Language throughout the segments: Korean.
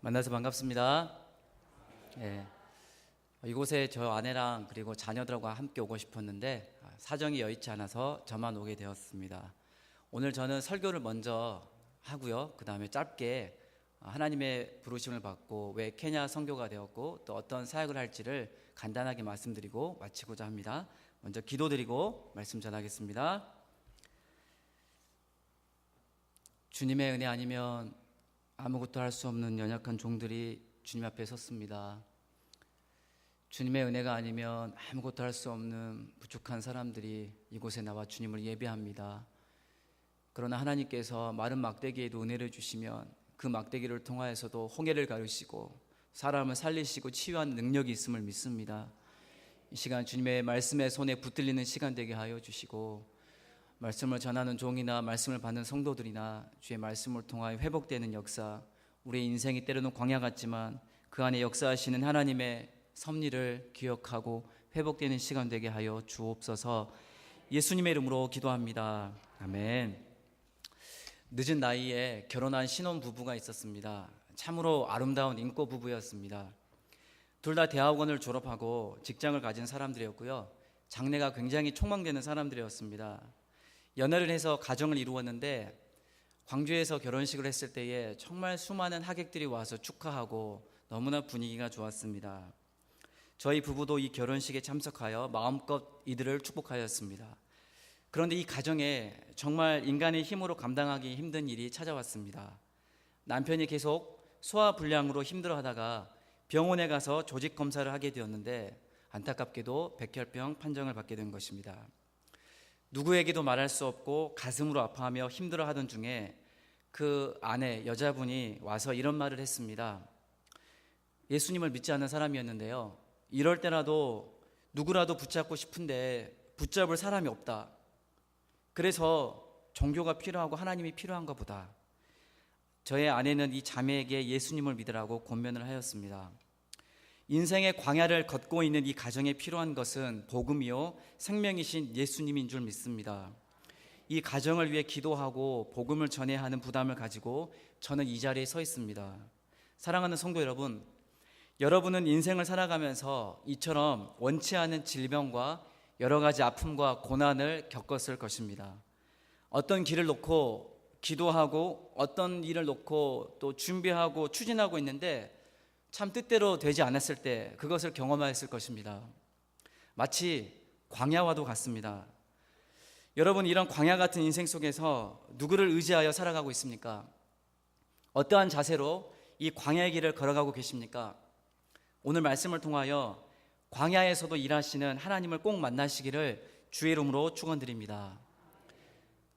만나서 반갑습니다. 예, 이곳에 저 아내랑 그리고 자녀들하고 함께 오고 싶었는데 사정이 여의치 않아서 저만 오게 되었습니다. 오늘 저는 설교를 먼저 하고요. 그 다음에 짧게 하나님의 부르심을 받고 왜 케냐 선교가 되었고 또 어떤 사역을 할지를 간단하게 말씀드리고 마치고자 합니다. 먼저 기도드리고 말씀 전하겠습니다. 주님의 은혜 아니면 아무것도 할 수 없는 연약한 종들이 주님 앞에 섰습니다. 주님의 은혜가 아니면 아무것도 할 수 없는 부족한 사람들이 이곳에 나와 주님을 예배합니다. 그러나 하나님께서 마른 막대기에도 은혜를 주시면 그 막대기를 통하여서도 홍해를 가르시고 사람을 살리시고 치유하는 능력이 있음을 믿습니다. 이 시간 주님의 말씀의 손에 붙들리는 시간 되게 하여 주시고 말씀을 전하는 종이나 말씀을 받는 성도들이나 주의 말씀을 통하여 회복되는 역사, 우리의 인생이 때로는 광야 같지만 그 안에 역사하시는 하나님의 섭리를 기억하고 회복되는 시간 되게 하여 주옵소서. 예수님의 이름으로 기도합니다. 아멘. 늦은 나이에 결혼한 신혼부부가 있었습니다. 참으로 아름다운 인꼬 부부였습니다. 둘 다 대학원을 졸업하고 직장을 가진 사람들이었고요. 장래가 굉장히 촉망되는 사람들이었습니다. 연애를 해서 가정을 이루었는데 광주에서 결혼식을 했을 때에 정말 수많은 하객들이 와서 축하하고 너무나 분위기가 좋았습니다. 저희 부부도 이 결혼식에 참석하여 마음껏 이들을 축복하였습니다. 그런데 이 가정에 정말 인간의 힘으로 감당하기 힘든 일이 찾아왔습니다. 남편이 계속 소화불량으로 힘들어하다가 병원에 가서 조직 검사를 하게 되었는데 안타깝게도 백혈병 판정을 받게 된 것입니다. 누구에게도 말할 수 없고 가슴으로 아파하며 힘들어하던 중에 그 아내 여자분이 와서 이런 말을 했습니다. 예수님을 믿지 않는 사람이었는데요, 이럴 때라도 누구라도 붙잡고 싶은데 붙잡을 사람이 없다. 그래서 종교가 필요하고 하나님이 필요한가 보다. 저의 아내는 이 자매에게 예수님을 믿으라고 권면을 하였습니다. 인생의 광야를 걷고 있는 이 가정에 필요한 것은 복음이요 생명이신 예수님인 줄 믿습니다. 이 가정을 위해 기도하고 복음을 전해야 하는 부담을 가지고 저는 이 자리에 서 있습니다. 사랑하는 성도 여러분, 여러분은 인생을 살아가면서 이처럼 원치 않은 질병과 여러 가지 아픔과 고난을 겪었을 것입니다. 어떤 길을 놓고 기도하고 어떤 일을 놓고 또 준비하고 추진하고 있는데 참 뜻대로 되지 않았을 때 그것을 경험하였을 것입니다. 마치 광야와도 같습니다. 여러분, 이런 광야 같은 인생 속에서 누구를 의지하여 살아가고 있습니까? 어떠한 자세로 이 광야의 길을 걸어가고 계십니까? 오늘 말씀을 통하여 광야에서도 일하시는 하나님을 꼭 만나시기를 주의 이름으로 축원드립니다.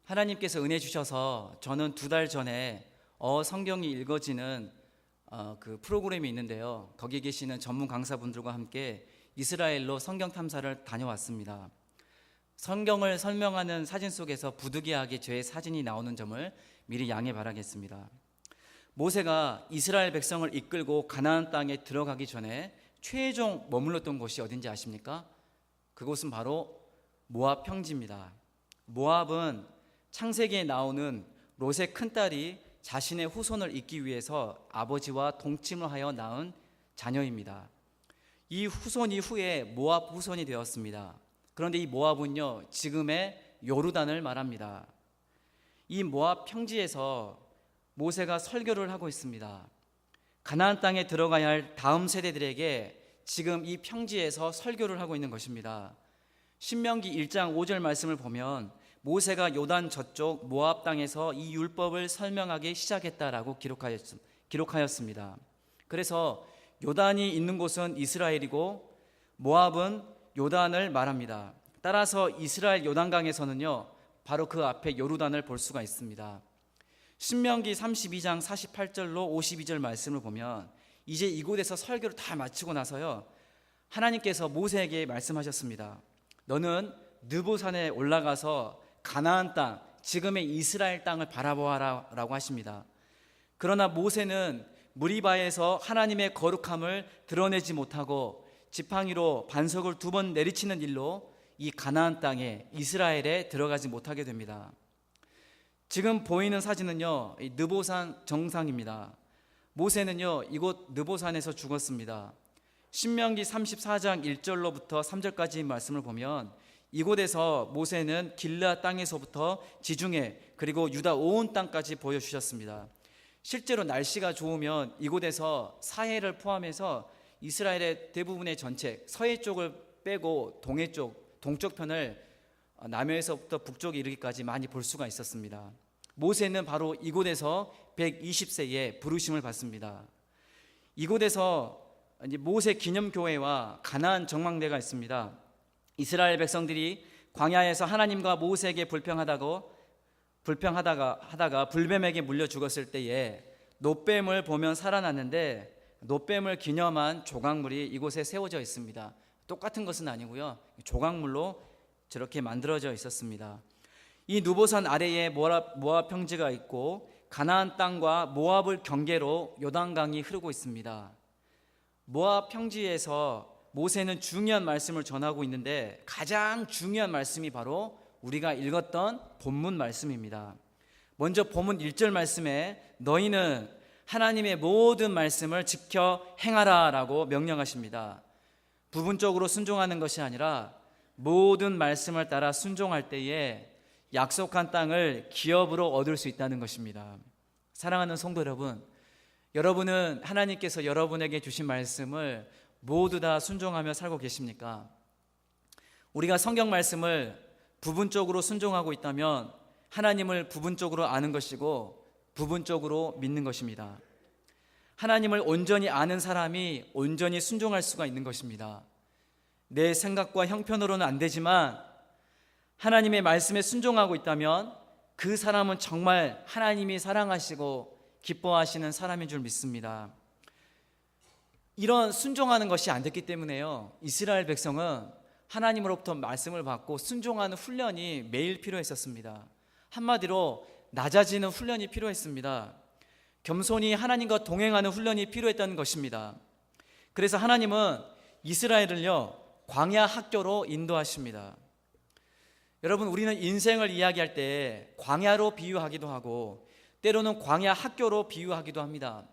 하나님께서 은혜 주셔서 저는 2달 전에 성경이 읽어지는 그 프로그램이 있는데요, 거기 계시는 전문 강사분들과 함께 이스라엘로 성경 탐사를 다녀왔습니다. 성경을 설명하는 사진 속에서 부득이하게 제 사진이 나오는 점을 미리 양해 바라겠습니다. 모세가 이스라엘 백성을 이끌고 가나안 땅에 들어가기 전에 최종 머물렀던 곳이 어딘지 아십니까? 그곳은 바로 모압 평지입니다. 모압은 창세기에 나오는 롯의 큰딸이 자신의 후손을 잇기 위해서 아버지와 동침을 하여 낳은 자녀입니다. 이 후손이 후에 모압 후손이 되었습니다. 그런데 이 모압은요, 지금의 요르단을 말합니다. 이 모압 평지에서 모세가 설교를 하고 있습니다. 가나안 땅에 들어가야 할 다음 세대들에게 지금 이 평지에서 설교를 하고 있는 것입니다. 신명기 1장 5절 말씀을 보면 모세가 요단 저쪽 모압 땅에서 이 율법을 설명하기 시작했다라고 기록하였습니다. 그래서 요단이 있는 곳은 이스라엘이고 모압은 요단을 말합니다. 따라서 이스라엘 요단강에서는요, 바로 그 앞에 요르단을 볼 수가 있습니다. 신명기 32장 48절로 52절 말씀을 보면 이제 이곳에서 설교를 다 마치고 나서요, 하나님께서 모세에게 말씀하셨습니다. 너는 느보산에 올라가서 가나안 땅, 지금의 이스라엘 땅을 바라보아라 라고 하십니다. 그러나 모세는 무리바에서 하나님의 거룩함을 드러내지 못하고 지팡이로 반석을 2번 내리치는 일로 이 가나안 땅에 이스라엘에 들어가지 못하게 됩니다. 지금 보이는 사진은요, 이 느보산 정상입니다. 모세는요 이곳 느보산에서 죽었습니다. 신명기 34장 1절로부터 3절까지 말씀을 보면 이곳에서 모세는 길르앗 땅에서부터 지중해 그리고 유다 온 땅까지 보여주셨습니다. 실제로 날씨가 좋으면 이곳에서 사해를 포함해서 이스라엘의 대부분의 전체 서해 쪽을 빼고 동쪽 편을 남해에서부터 북쪽에 이르기까지 많이 볼 수가 있었습니다. 모세는 바로 이곳에서 120세에 부르심을 받습니다. 이곳에서 이제 모세 기념교회와 가나안 정망대가 있습니다. 이스라엘 백성들이 광야에서 하나님과 모세에게 불평하다가 불뱀에게 물려 죽었을 때에 놋뱀을 보면 살아났는데 놋뱀을 기념한 조각물이 이곳에 세워져 있습니다. 똑같은 것은 아니고요. 조각물로 저렇게 만들어져 있었습니다. 이 느보산 아래에 모압 평지가 있고 가나안 땅과 모압을 경계로 요단강이 흐르고 있습니다. 모압 평지에서 모세는 중요한 말씀을 전하고 있는데 가장 중요한 말씀이 바로 우리가 읽었던 본문 말씀입니다. 먼저 본문 1절 말씀에 너희는 하나님의 모든 말씀을 지켜 행하라 라고 명령하십니다. 부분적으로 순종하는 것이 아니라 모든 말씀을 따라 순종할 때에 약속한 땅을 기업으로 얻을 수 있다는 것입니다. 사랑하는 성도 여러분, 여러분은 하나님께서 여러분에게 주신 말씀을 모두 다 순종하며 살고 계십니까? 우리가 성경 말씀을 부분적으로 순종하고 있다면 하나님을 부분적으로 아는 것이고 부분적으로 믿는 것입니다. 하나님을 온전히 아는 사람이 온전히 순종할 수가 있는 것입니다. 내 생각과 형편으로는 안 되지만 하나님의 말씀에 순종하고 있다면 그 사람은 정말 하나님이 사랑하시고 기뻐하시는 사람인 줄 믿습니다. 이런 순종하는 것이 안 됐기 때문에요, 이스라엘 백성은 하나님으로부터 말씀을 받고 순종하는 훈련이 매일 필요했었습니다. 한마디로 낮아지는 훈련이 필요했습니다. 겸손히 하나님과 동행하는 훈련이 필요했다는 것입니다. 그래서 하나님은 이스라엘을요 광야 학교로 인도하십니다. 여러분, 우리는 인생을 이야기할 때 광야로 비유하기도 하고 때로는 광야 학교로 비유하기도 합니다.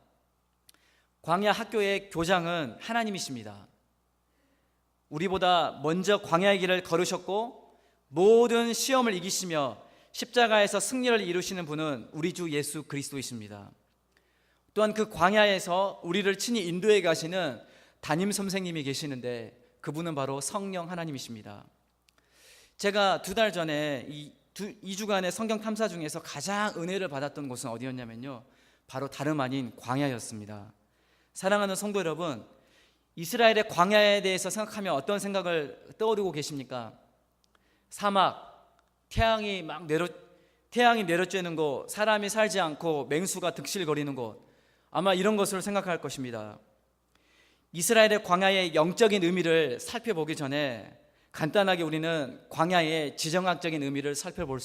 광야 학교의 교장은 하나님이십니다. 우리보다 먼저 광야의 길을 걸으셨고 모든 시험을 이기시며 십자가에서 승리를 이루시는 분은 우리 주 예수 그리스도이십니다. 또한 그 광야에서 우리를 친히 인도해 가시는 담임 선생님이 계시는데 그분은 바로 성령 하나님이십니다. 제가 2달 전에 2주간의 성경 탐사 중에서 가장 은혜를 받았던 곳은 어디였냐면요, 바로 다름 아닌 광야였습니다. 사랑하는 성도 여러분, 이스라엘의 광야에 대해서 생각하면 어떤 생각을 떠오르고 계십니까? 사막, 태양이 내려쬐는 곳, 사람이 살지 않고 맹수가 득실거리는 곳, 아마 이런 것을 생각할 것입니다. 이스라엘의 광야의 영적인 의미를 살펴보기 전에 간단하게 우리는 광야의 지정학적인 의미를 살펴볼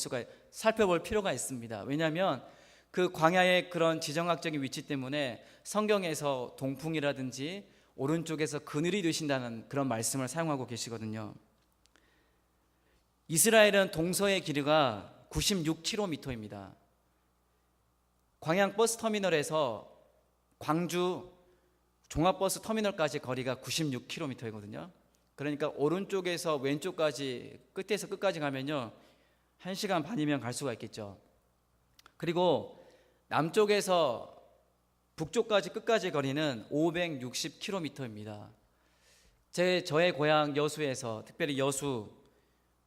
필요가 있습니다. 왜냐하면 그 광야의 그런 지정학적인 위치 때문에 성경에서 동풍이라든지 오른쪽에서 그늘이 되신다는 그런 말씀을 사용하고 계시거든요. 이스라엘은 동서의 길이가 96km입니다. 광양 버스터미널에서 광주 종합버스 터미널까지 거리가 96km이거든요. 그러니까 오른쪽에서 왼쪽까지 끝에서 끝까지 가면요 1시간 반이면 갈 수가 있겠죠. 그리고 남쪽에서 북쪽까지 끝까지 거리는 560km입니다. 저의 고향 여수에서, 특별히 여수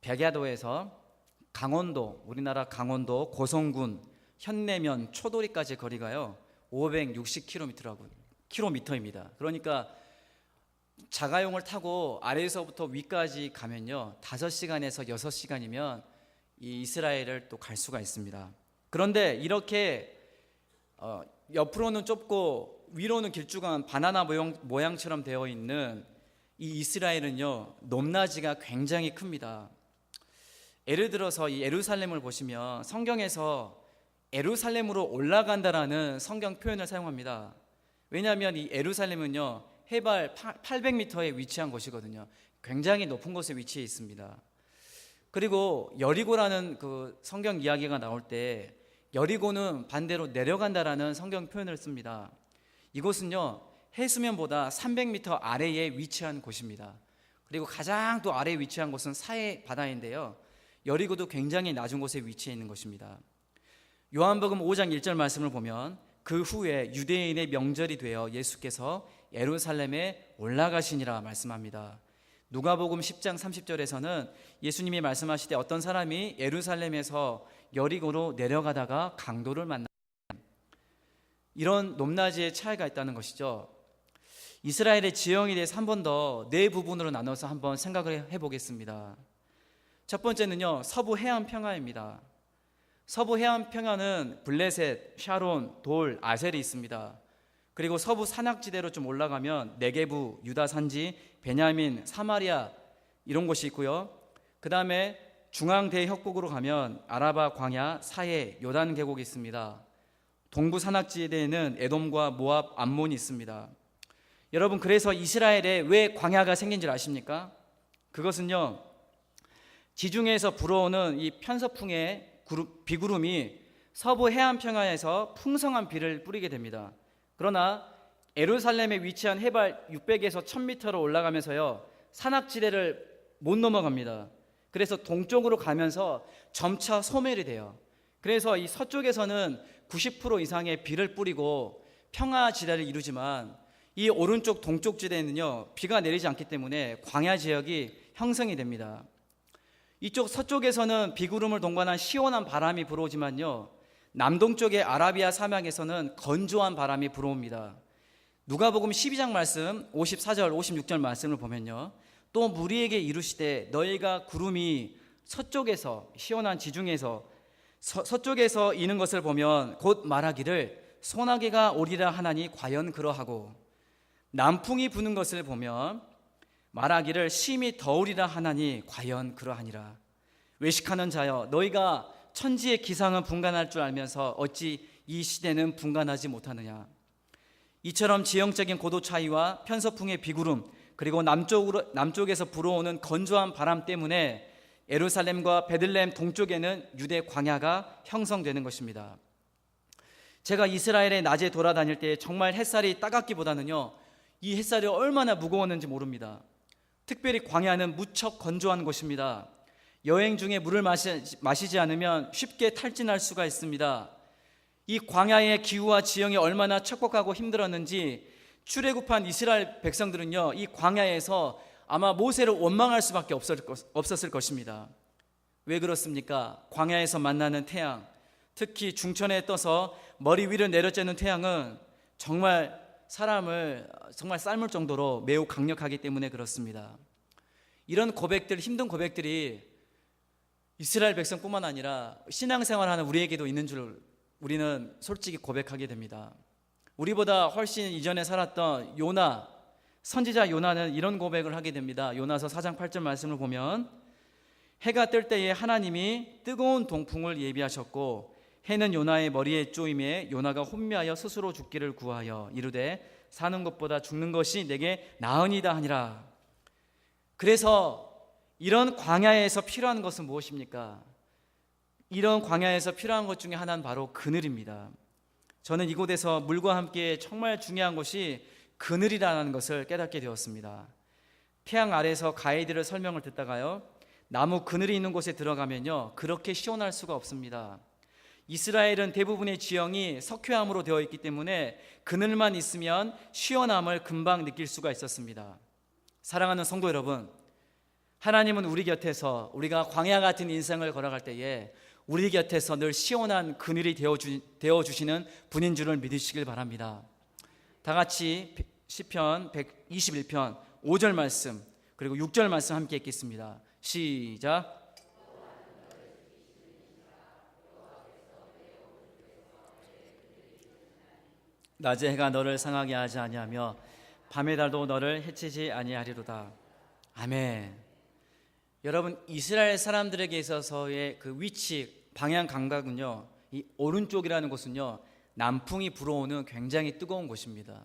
백야도에서 강원도, 우리나라 강원도 고성군 현내면 초도리까지 거리가요 560km입니다. 그러니까 자가용을 타고 아래에서부터 위까지 가면요 5시간에서 6시간이면 이 이스라엘을 또 갈 수가 있습니다. 그런데 이렇게 옆으로는 좁고 위로는 길쭉한 바나나 모양처럼 되어 있는 이 이스라엘은요 높낮이가 굉장히 큽니다. 예를 들어서 이 예루살렘을 보시면 성경에서 예루살렘으로 올라간다라는 성경 표현을 사용합니다. 왜냐하면 이 예루살렘은요 해발 800m에 위치한 곳이거든요. 굉장히 높은 곳에 위치해 있습니다. 그리고 여리고라는 그 성경 이야기가 나올 때 여리고는 반대로 내려간다라는 성경 표현을 씁니다. 이곳은요, 해수면보다 300m 아래에 위치한 곳입니다. 그리고 가장 또 아래에 위치한 곳은 사해 바다인데요, 여리고도 굉장히 낮은 곳에 위치해 있는 것입니다. 요한복음 5장 1절 말씀을 보면 그 후에 유대인의 명절이 되어 예수께서 예루살렘에 올라가시니라 말씀합니다. 누가복음 10장 30절에서는 예수님이 말씀하시되 어떤 사람이 예루살렘에서 여리고로 내려가다가 강도를 만나, 이런 높낮이의 차이가 있다는 것이죠. 이스라엘의 지형에 대해서 한 번 더 네 부분으로 나눠서 한번 생각을 해보겠습니다. 첫 번째는요, 서부 해안 평야입니다. 서부 해안 평야는 블레셋, 샤론, 돌, 아셀이 있습니다. 그리고 서부 산악지대로 좀 올라가면 네게부, 유다 산지, 베냐민, 사마리아 이런 곳이 있고요. 그 다음에 중앙 대협곡으로 가면 아라바 광야, 사해, 요단 계곡이 있습니다. 동부 산악지대에는 에돔과 모압, 암몬이 있습니다. 여러분, 그래서 이스라엘에 왜 광야가 생긴 줄 아십니까? 그것은요, 지중해에서 불어오는 이 편서풍의 비구름이 서부 해안 평야에서 풍성한 비를 뿌리게 됩니다. 그러나 예루살렘에 위치한 해발 600에서 1000m로 올라가면서요, 산악지대를 못 넘어갑니다. 그래서 동쪽으로 가면서 점차 소멸이 돼요. 그래서 이 서쪽에서는 90% 이상의 비를 뿌리고 평화지대를 이루지만 이 오른쪽 동쪽 지대에는요, 비가 내리지 않기 때문에 광야 지역이 형성이 됩니다. 이쪽 서쪽에서는 비구름을 동반한 시원한 바람이 불어오지만요, 남동쪽의 아라비아 사막에서는 건조한 바람이 불어옵니다. 누가복음 12장 말씀 54절 56절 말씀을 보면요, 또 무리에게 이르시되 너희가 구름이 서쪽에서 시원한 지중해에서 서쪽에서 이는 것을 보면 곧 말하기를 소나기가 오리라 하나니 과연 그러하고, 남풍이 부는 것을 보면 말하기를 심히 더우리라 하나니 과연 그러하니라. 외식하는 자여, 너희가 천지의 기상은 분간할 줄 알면서 어찌 이 시대는 분간하지 못하느냐. 이처럼 지형적인 고도 차이와 편서풍의 비구름, 그리고 남쪽에서 불어오는 건조한 바람 때문에 예루살렘과 베들레헴 동쪽에는 유대 광야가 형성되는 것입니다. 제가 이스라엘에 낮에 돌아다닐 때 정말 햇살이 따갑기보다는요, 이 햇살이 얼마나 무거웠는지 모릅니다. 특별히 광야는 무척 건조한 곳입니다. 여행 중에 물을 마시지 않으면 쉽게 탈진할 수가 있습니다. 이 광야의 기후와 지형이 얼마나 척박하고 힘들었는지 출애굽한 이스라엘 백성들은요, 이 광야에서 아마 모세를 원망할 수밖에 없었을 것입니다. 왜 그렇습니까? 광야에서 만나는 태양, 특히 중천에 떠서 머리 위를 내려쬐는 태양은 정말 사람을 정말 삶을 정도로 매우 강력하기 때문에 그렇습니다. 이런 고백들, 힘든 고백들이 이스라엘 백성뿐만 아니라 신앙생활하는 우리에게도 있는 줄 우리는 솔직히 고백하게 됩니다. 우리보다 훨씬 이전에 살았던 요나, 선지자 요나는 이런 고백을 하게 됩니다. 요나서 4장 8절 말씀을 보면 해가 뜰 때에 하나님이 뜨거운 동풍을 예비하셨고 해는 요나의 머리에 쪼임에 요나가 혼미하여 스스로 죽기를 구하여 이르되 사는 것보다 죽는 것이 내게 나으니다 하니라. 그래서 이런 광야에서 필요한 것은 무엇입니까? 이런 광야에서 필요한 것 중에 하나는 바로 그늘입니다. 저는 이곳에서 물과 함께 정말 중요한 것이 그늘이라는 것을 깨닫게 되었습니다. 태양 아래에서 가이드를 설명을 듣다가요, 나무 그늘이 있는 곳에 들어가면요, 그렇게 시원할 수가 없습니다. 이스라엘은 대부분의 지형이 석회암으로 되어 있기 때문에 그늘만 있으면 시원함을 금방 느낄 수가 있었습니다. 사랑하는 성도 여러분, 하나님은 우리 곁에서 우리가 광야 같은 인생을 걸어갈 때에 우리 곁에서 늘 시원한 그늘이 되어주시는 분인 줄을 믿으시길 바랍니다. 다 같이 시편 121편 5절 말씀 그리고 6절 말씀 함께 읽겠습니다. 시작. 낮의 해가 너를 상하게 하지 아니하며 밤의 달도 너를 해치지 아니하리로다. 아멘. 여러분, 이스라엘 사람들에게 있어서의 그 위치, 방향 감각은요, 이 오른쪽이라는 곳은요, 남풍이 불어오는 굉장히 뜨거운 곳입니다.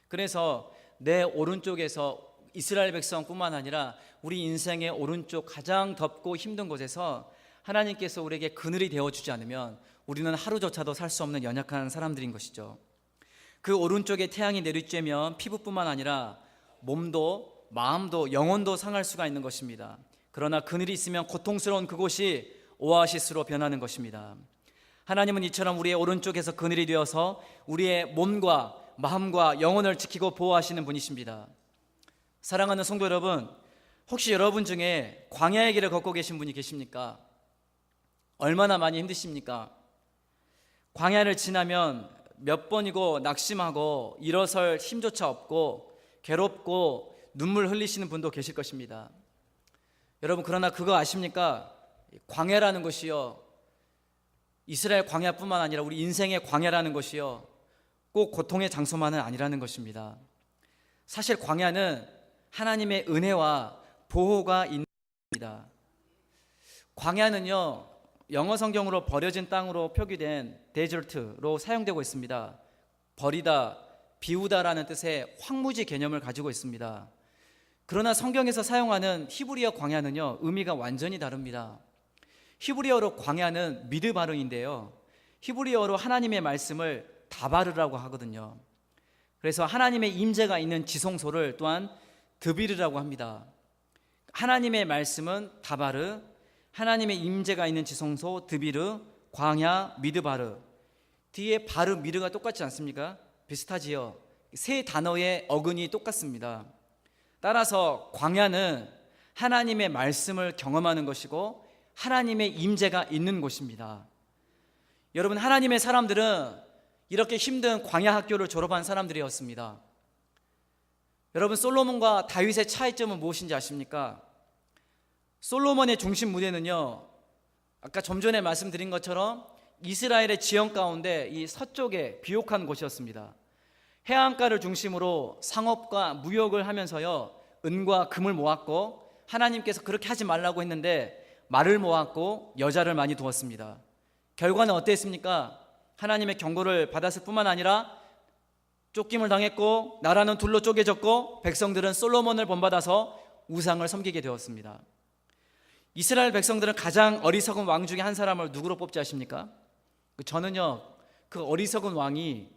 그래서 내 오른쪽에서 이스라엘 백성뿐만 아니라 우리 인생의 오른쪽 가장 덥고 힘든 곳에서 하나님께서 우리에게 그늘이 되어주지 않으면 우리는 하루조차도 살 수 없는 연약한 사람들인 것이죠. 그 오른쪽에 태양이 내리쬐면 피부뿐만 아니라 몸도 마음도 영혼도 상할 수가 있는 것입니다. 그러나 그늘이 있으면 고통스러운 그곳이 오아시스로 변하는 것입니다. 하나님은 이처럼 우리의 오른쪽에서 그늘이 되어서 우리의 몸과 마음과 영혼을 지키고 보호하시는 분이십니다. 사랑하는 성도 여러분, 혹시 여러분 중에 광야의 길을 걷고 계신 분이 계십니까? 얼마나 많이 힘드십니까? 광야를 지나면 몇 번이고 낙심하고 일어설 힘조차 없고 괴롭고 눈물 흘리시는 분도 계실 것입니다. 여러분, 그러나 그거 아십니까? 광야라는 것이요, 이스라엘 광야뿐만 아니라 우리 인생의 광야라는 것이요, 꼭 고통의 장소만은 아니라는 것입니다. 사실 광야는 하나님의 은혜와 보호가 있는 것입니다. 광야는요, 영어 성경으로 버려진 땅으로 표기된 데저트로 사용되고 있습니다. 버리다, 비우다라는 뜻의 황무지 개념을 가지고 있습니다. 그러나 성경에서 사용하는 히브리어 광야는요, 의미가 완전히 다릅니다. 히브리어로 광야는 미드바르인데요, 히브리어로 하나님의 말씀을 다바르라고 하거든요. 그래서 하나님의 임재가 있는 지성소를 또한 드비르라고 합니다. 하나님의 말씀은 다바르, 하나님의 임재가 있는 지성소 드비르, 광야 미드바르. 뒤에 바르 미르가 똑같지 않습니까? 비슷하지요. 세 단어의 어근이 똑같습니다. 따라서 광야는 하나님의 말씀을 경험하는 것이고 하나님의 임재가 있는 곳입니다. 여러분, 하나님의 사람들은 이렇게 힘든 광야 학교를 졸업한 사람들이었습니다. 여러분, 솔로몬과 다윗의 차이점은 무엇인지 아십니까? 솔로몬의 중심 무대는요, 아까 좀 전에 말씀드린 것처럼 이스라엘의 지형 가운데 이 서쪽에 비옥한 곳이었습니다. 해안가를 중심으로 상업과 무역을 하면서요, 은과 금을 모았고, 하나님께서 그렇게 하지 말라고 했는데 말을 모았고 여자를 많이 두었습니다. 결과는 어땠습니까? 하나님의 경고를 받았을 뿐만 아니라 쫓김을 당했고 나라는 둘로 쪼개졌고 백성들은 솔로몬을 본받아서 우상을 섬기게 되었습니다. 이스라엘 백성들은 가장 어리석은 왕 중에 한 사람을 누구로 뽑지 아십니까? 저는요, 그 어리석은 왕이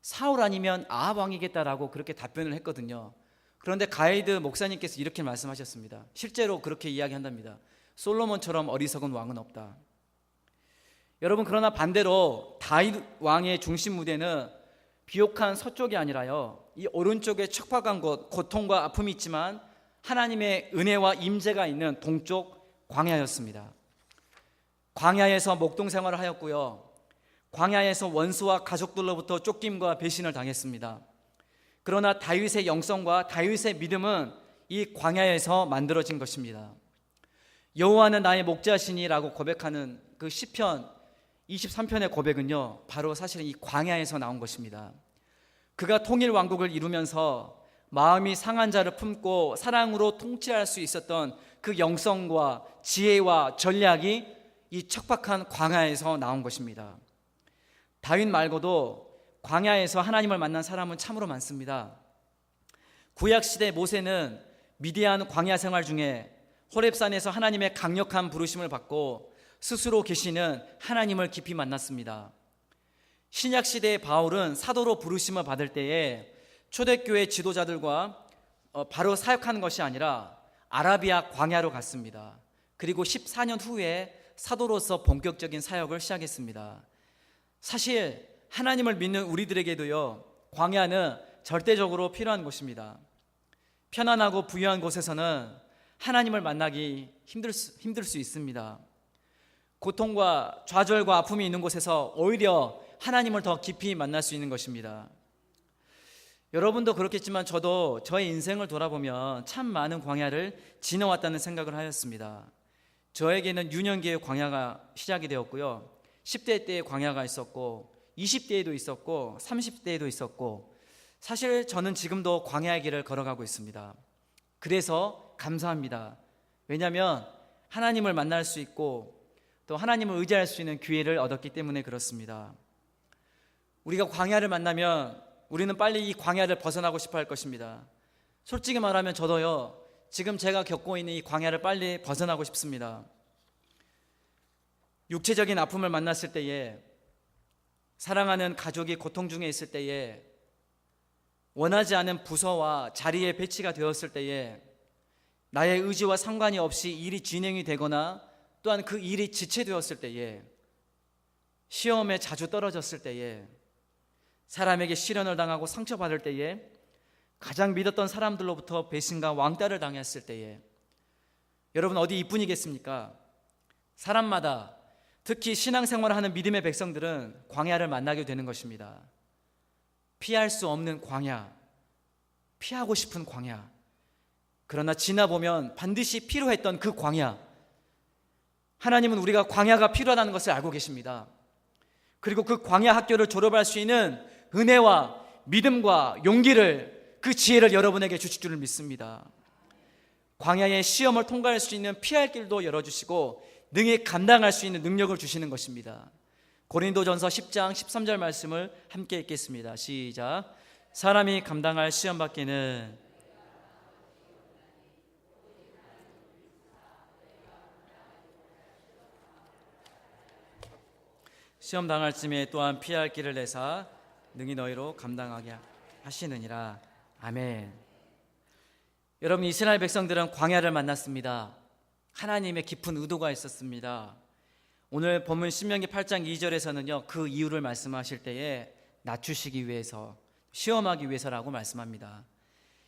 사울 아니면 아합 왕이겠다라고 그렇게 답변을 했거든요. 그런데 가이드 목사님께서 이렇게 말씀하셨습니다. 실제로 그렇게 이야기한답니다. 솔로몬처럼 어리석은 왕은 없다. 여러분, 그러나 반대로 다윗 왕의 중심 무대는 비옥한 서쪽이 아니라요, 이 오른쪽에 척박한 곳, 고통과 아픔이 있지만 하나님의 은혜와 임재가 있는 동쪽 광야였습니다. 광야에서 목동 생활을 하였고요, 광야에서 원수와 가족들로부터 쫓김과 배신을 당했습니다. 그러나 다윗의 영성과 다윗의 믿음은 이 광야에서 만들어진 것입니다. 여호와는 나의 목자시니라고 고백하는 그 시편 23편의 고백은요, 바로 사실은 이 광야에서 나온 것입니다. 그가 통일 왕국을 이루면서 마음이 상한 자를 품고 사랑으로 통치할 수 있었던 그 영성과 지혜와 전략이 이 척박한 광야에서 나온 것입니다. 다윗 말고도 광야에서 하나님을 만난 사람은 참으로 많습니다. 구약시대 모세는 미디안 광야 생활 중에 호렙산에서 하나님의 강력한 부르심을 받고 스스로 계시는 하나님을 깊이 만났습니다. 신약시대의 바울은 사도로 부르심을 받을 때에 초대교회 지도자들과 바로 사역하는 것이 아니라 아라비아 광야로 갔습니다. 그리고 14년 후에 사도로서 본격적인 사역을 시작했습니다. 사실 하나님을 믿는 우리들에게도요, 광야는 절대적으로 필요한 곳입니다. 편안하고 부유한 곳에서는 하나님을 만나기 힘들 수 있습니다. 고통과 좌절과 아픔이 있는 곳에서 오히려 하나님을 더 깊이 만날 수 있는 것입니다. 여러분도 그렇겠지만 저도 저의 인생을 돌아보면 참 많은 광야를 지나왔다는 생각을 하였습니다. 저에게는 유년기의 광야가 시작이 되었고요, 10대 때의 광야가 있었고 20대에도 있었고 30대에도 있었고, 사실 저는 지금도 광야의 길을 걸어가고 있습니다. 그래서 감사합니다. 왜냐하면 하나님을 만날 수 있고 또 하나님을 의지할 수 있는 기회를 얻었기 때문에 그렇습니다. 우리가 광야를 만나면 우리는 빨리 이 광야를 벗어나고 싶어 할 것입니다. 솔직히 말하면 저도요, 지금 제가 겪고 있는 이 광야를 빨리 벗어나고 싶습니다. 육체적인 아픔을 만났을 때에, 사랑하는 가족이 고통 중에 있을 때에, 원하지 않은 부서와 자리에 배치가 되었을 때에 나의 의지와 상관이 없이 일이 진행이 되거나 또한 그 일이 지체되었을 때에, 시험에 자주 떨어졌을 때에, 사람에게 시련을 당하고 상처받을 때에, 가장 믿었던 사람들로부터 배신과 왕따를 당했을 때에, 여러분 어디 이뿐이겠습니까? 사람마다, 특히 신앙생활을 하는 믿음의 백성들은 광야를 만나게 되는 것입니다. 피할 수 없는 광야, 피하고 싶은 광야. 그러나 지나보면 반드시 필요했던 그 광야, 하나님은 우리가 광야가 필요하다는 것을 알고 계십니다. 그리고 그 광야 학교를 졸업할 수 있는 은혜와 믿음과 용기를, 그 지혜를 여러분에게 주실 줄을 믿습니다. 광야의 시험을 통과할 수 있는 피할 길도 열어주시고 능히 감당할 수 있는 능력을 주시는 것입니다. 고린도전서 10장 13절 말씀을 함께 읽겠습니다. 시작. 사람이 감당할 시험 받기는 시험 당할 쯤에 또한 피할 길을 내사 능히 너희로 감당하게 하시느니라. 아멘. 여러분, 이스라엘 백성들은 광야를 만났습니다. 하나님의 깊은 의도가 있었습니다. 오늘 본문 신명기 8장 2절에서는요, 그 이유를 말씀하실 때에 낮추시기 위해서, 시험하기 위해서라고 말씀합니다.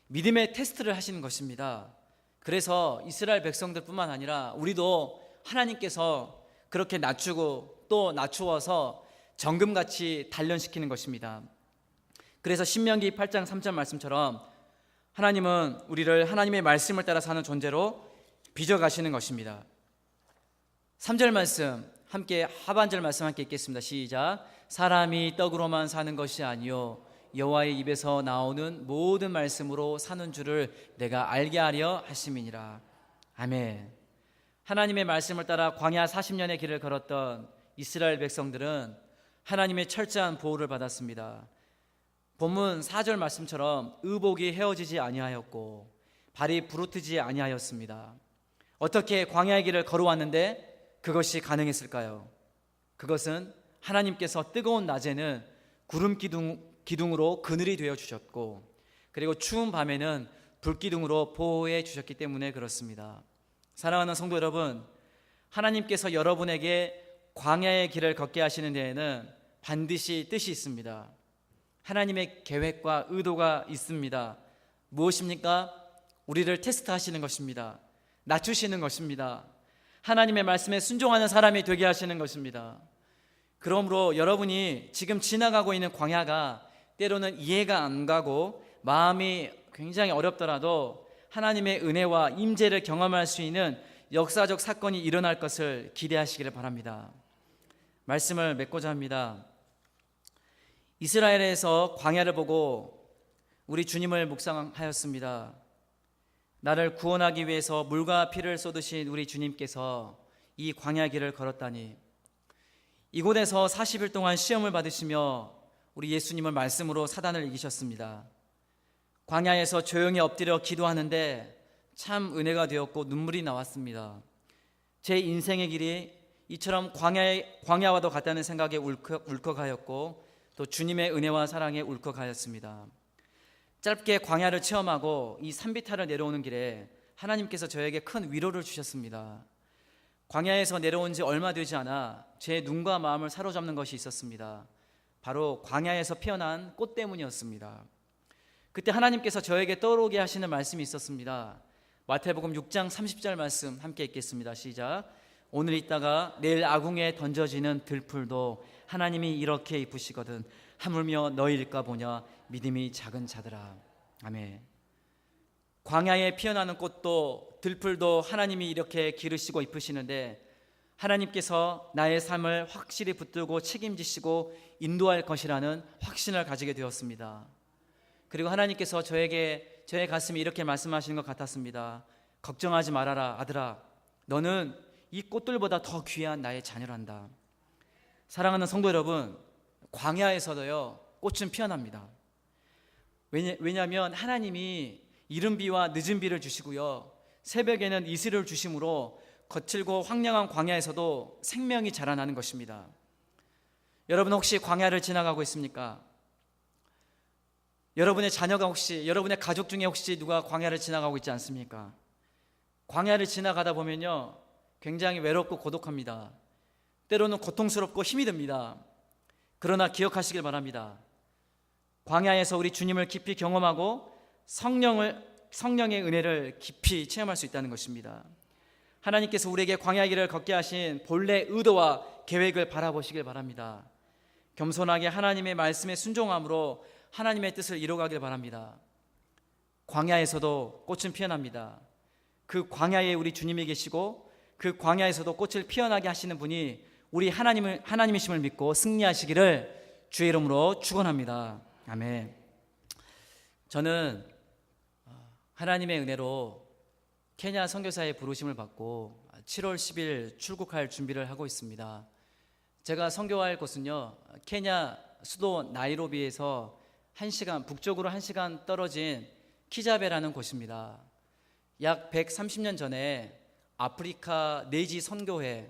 믿음의 테스트를 하시는 것입니다. 그래서 이스라엘 백성들뿐만 아니라 우리도 하나님께서 그렇게 낮추고 또 낮추어서 정금같이 단련시키는 것입니다. 그래서 신명기 8장 3절 말씀처럼 하나님은 우리를 하나님의 말씀을 따라 사는 존재로 빚어가시는 것입니다. 3절 말씀 함께, 하반절 말씀 함께 읽겠습니다. 시작. 사람이 떡으로만 사는 것이 아니요 여호와의 입에서 나오는 모든 말씀으로 사는 줄을 내가 알게 하려 하심이니라. 아멘. 하나님의 말씀을 따라 광야 40년의 길을 걸었던 이스라엘 백성들은 하나님의 철저한 보호를 받았습니다. 본문 4절 말씀처럼 의복이 헤어지지 아니하였고 발이 부르트지 아니하였습니다. 어떻게 광야의 길을 걸어왔는데 그것이 가능했을까요? 그것은 하나님께서 뜨거운 낮에는 구름 기둥으로 그늘이 되어 주셨고, 그리고 추운 밤에는 불기둥으로 보호해 주셨기 때문에 그렇습니다. 사랑하는 성도 여러분, 하나님께서 여러분에게 광야의 길을 걷게 하시는 데에는 반드시 뜻이 있습니다. 하나님의 계획과 의도가 있습니다. 무엇입니까? 우리를 테스트하시는 것입니다. 낮추시는 것입니다. 하나님의 말씀에 순종하는 사람이 되게 하시는 것입니다. 그러므로 여러분이 지금 지나가고 있는 광야가 때로는 이해가 안 가고 마음이 굉장히 어렵더라도 하나님의 은혜와 임재를 경험할 수 있는 역사적 사건이 일어날 것을 기대하시기를 바랍니다. 말씀을 맺고자 합니다. 이스라엘에서 광야를 보고 우리 주님을 묵상하였습니다. 나를 구원하기 위해서 물과 피를 쏟으신 우리 주님께서 이 광야 길을 걸었다니, 이곳에서 40일 동안 시험을 받으시며 우리 예수님은 말씀으로 사단을 이기셨습니다. 광야에서 조용히 엎드려 기도하는데 참 은혜가 되었고 눈물이 나왔습니다. 제 인생의 길이 이처럼 광야와도 같다는 생각에 울컥하였고 또 주님의 은혜와 사랑에 울컥하였습니다. 짧게 광야를 체험하고 이 산비탈을 내려오는 길에 하나님께서 저에게 큰 위로를 주셨습니다. 광야에서 내려온 지 얼마 되지 않아 제 눈과 마음을 사로잡는 것이 있었습니다. 바로 광야에서 피어난 꽃 때문이었습니다. 그때 하나님께서 저에게 떠오르게 하시는 말씀이 있었습니다. 마태복음 6장 30절 말씀 함께 읽겠습니다. 시작. 오늘 있다가 내일 아궁에 던져지는 들풀도 하나님이 이렇게 입으시거든 하물며 너희일까 보냐 믿음이 작은 자들아. 아멘. 광야에 피어나는 꽃도 들풀도 하나님이 이렇게 기르시고 입으시는데 하나님께서 나의 삶을 확실히 붙들고 책임지시고 인도할 것이라는 확신을 가지게 되었습니다. 그리고 하나님께서 저의 가슴에 이렇게 말씀하시는 것 같았습니다. 걱정하지 말아라 아들아, 너는 이 꽃들보다 더 귀한 나의 자녀란다. 사랑하는 성도 여러분, 광야에서도요 꽃은 피어납니다. 왜냐하면 하나님이 이른 비와 늦은 비를 주시고요 새벽에는 이슬을 주심으로 거칠고 황량한 광야에서도 생명이 자라나는 것입니다. 여러분 혹시 광야를 지나가고 있습니까? 여러분의 자녀가 혹시, 여러분의 가족 중에 혹시 누가 광야를 지나가고 있지 않습니까? 광야를 지나가다 보면요, 굉장히 외롭고 고독합니다. 때로는 고통스럽고 힘이 듭니다. 그러나 기억하시길 바랍니다. 광야에서 우리 주님을 깊이 경험하고 성령의 은혜를 깊이 체험할 수 있다는 것입니다. 하나님께서 우리에게 광야 길을 걷게 하신 본래 의도와 계획을 바라보시길 바랍니다. 겸손하게 하나님의 말씀에 순종함으로 하나님의 뜻을 이루어가길 바랍니다. 광야에서도 꽃은 피어납니다. 그 광야에 우리 주님이 계시고 그 광야에서도 꽃을 피어나게 하시는 분이 우리 하나님이심을 믿고 승리하시기를 주의 이름으로 축원합니다. 아멘. 저는 하나님의 은혜로 케냐 선교사의 부르심을 받고 7월 10일 출국할 준비를 하고 있습니다. 제가 선교할 곳은요, 케냐 수도 나이로비에서 1시간, 북쪽으로 1시간 떨어진 키자베라는 곳입니다. 약 130년 전에 아프리카 내지 선교회,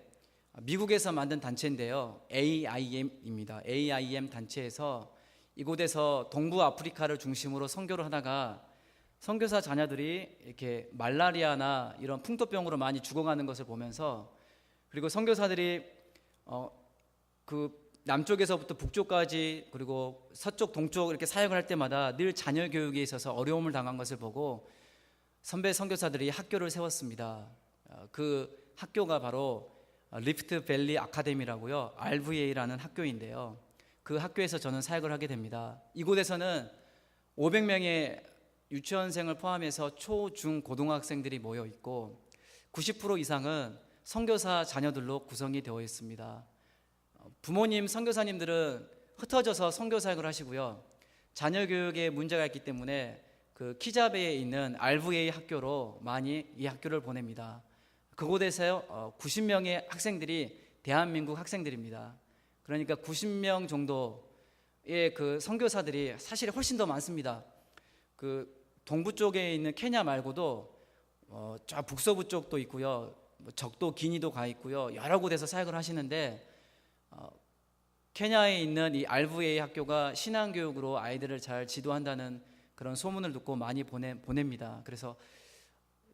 미국에서 만든 단체인데요, AIM입니다. AIM 단체에서 이곳에서 동부 아프리카를 중심으로 선교를 하다가 선교사 자녀들이 이렇게 말라리아나 이런 풍토병으로 많이 죽어가는 것을 보면서, 그리고 선교사들이 그 남쪽에서부터 북쪽까지 그리고 서쪽 동쪽 이렇게 사역을 할 때마다 늘 자녀 교육에 있어서 어려움을 당한 것을 보고 선배 선교사들이 학교를 세웠습니다. 그 학교가 바로 리프트 밸리 아카데미라고요, RVA라는 학교인데요, 그 학교에서 저는 사역을 하게 됩니다. 이곳에서는 500명의 유치원생을 포함해서 초, 중, 고등학생들이 모여 있고 90% 이상은 선교사 자녀들로 구성이 되어 있습니다. 부모님 선교사님들은 흩어져서 선교 사역을 하시고요, 자녀 교육에 문제가 있기 때문에 그 키자베에 있는 RVA 학교로 많이 이 학교를 보냅니다. 그곳에서 90명의 학생들이 대한민국 학생들입니다. 그러니까 90명 정도의 그 선교사들이 사실 훨씬 더 많습니다. 그 동부 쪽에 있는 케냐 말고도 저 북서부 쪽도 있고요, 적도 기니도 가 있고요, 여러 곳에서 사역을 하시는데 케냐에 있는 이 RVA 학교가 신앙교육으로 아이들을 잘 지도한다는 그런 소문을 듣고 많이 보냅니다. 그래서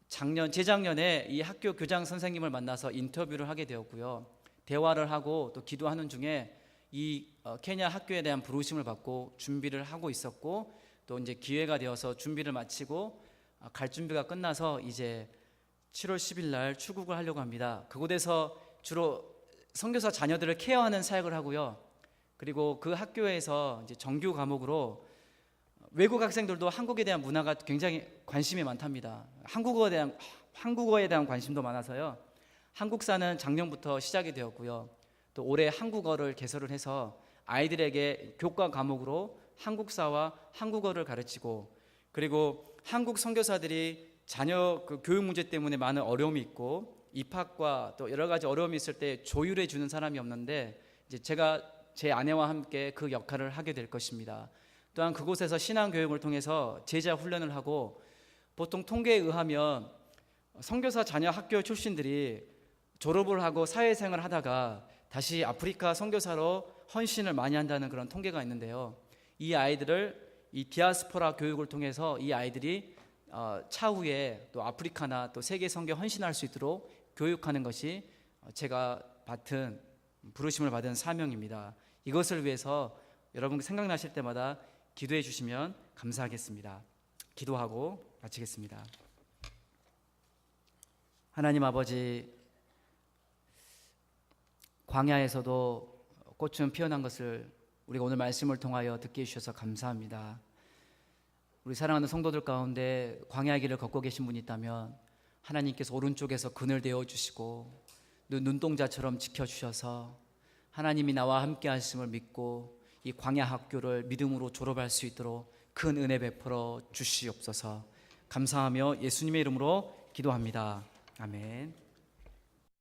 재작년에 이 학교 교장 선생님을 만나서 인터뷰를 하게 되었고요, 대화를 하고 또 기도하는 중에 이 케냐 학교에 대한 부르심을 받고 준비를 하고 있었고, 또 이제 기회가 되어서 준비를 마치고 갈 준비가 끝나서 이제 7월 10일 날 출국을 하려고 합니다. 그곳에서 주로 선교사 자녀들을 케어하는 사역을 하고요, 그리고 그 학교에서 이제 정규 과목으로 외국 학생들도 한국에 대한 문화가 굉장히 관심이 많답니다. 한국어에 대한 관심도 많아서요, 한국사는 작년부터 시작이 되었고요, 또 올해 한국어를 개설을 해서 아이들에게 교과 과목으로 한국사와 한국어를 가르치고, 그리고 한국 선교사들이 자녀 그 교육 문제 때문에 많은 어려움이 있고 입학과 또 여러 가지 어려움이 있을 때 조율해 주는 사람이 없는데 이제 제가 제 아내와 함께 그 역할을 하게 될 것입니다. 또한 그곳에서 신앙 교육을 통해서 제자 훈련을 하고, 보통 통계에 의하면 선교사 자녀 학교 출신들이 졸업을 하고 사회생활을 하다가 다시 아프리카 선교사로 헌신을 많이 한다는 그런 통계가 있는데요, 이 아이들을 이 디아스포라 교육을 통해서 이 아이들이 차후에 또 아프리카나 또 세계 선교 헌신할 수 있도록 교육하는 것이 제가 맡은 부르심을 받은 사명입니다. 이것을 위해서 여러분 생각나실 때마다 기도해 주시면 감사하겠습니다. 기도하고 마치겠습니다. 하나님 아버지, 광야에서도 꽃은 피어난 것을 우리가 오늘 말씀을 통하여 듣게 해주셔서 감사합니다. 우리 사랑하는 성도들 가운데 광야의 길을 걷고 계신 분이 있다면 하나님께서 오른쪽에서 그늘 되어주시고 눈동자처럼 지켜주셔서 하나님이 나와 함께 하심을 믿고 이 광야 학교를 믿음으로 졸업할 수 있도록 큰 은혜 베풀어 주시옵소서. 감사하며 예수님의 이름으로 기도합니다. 아멘.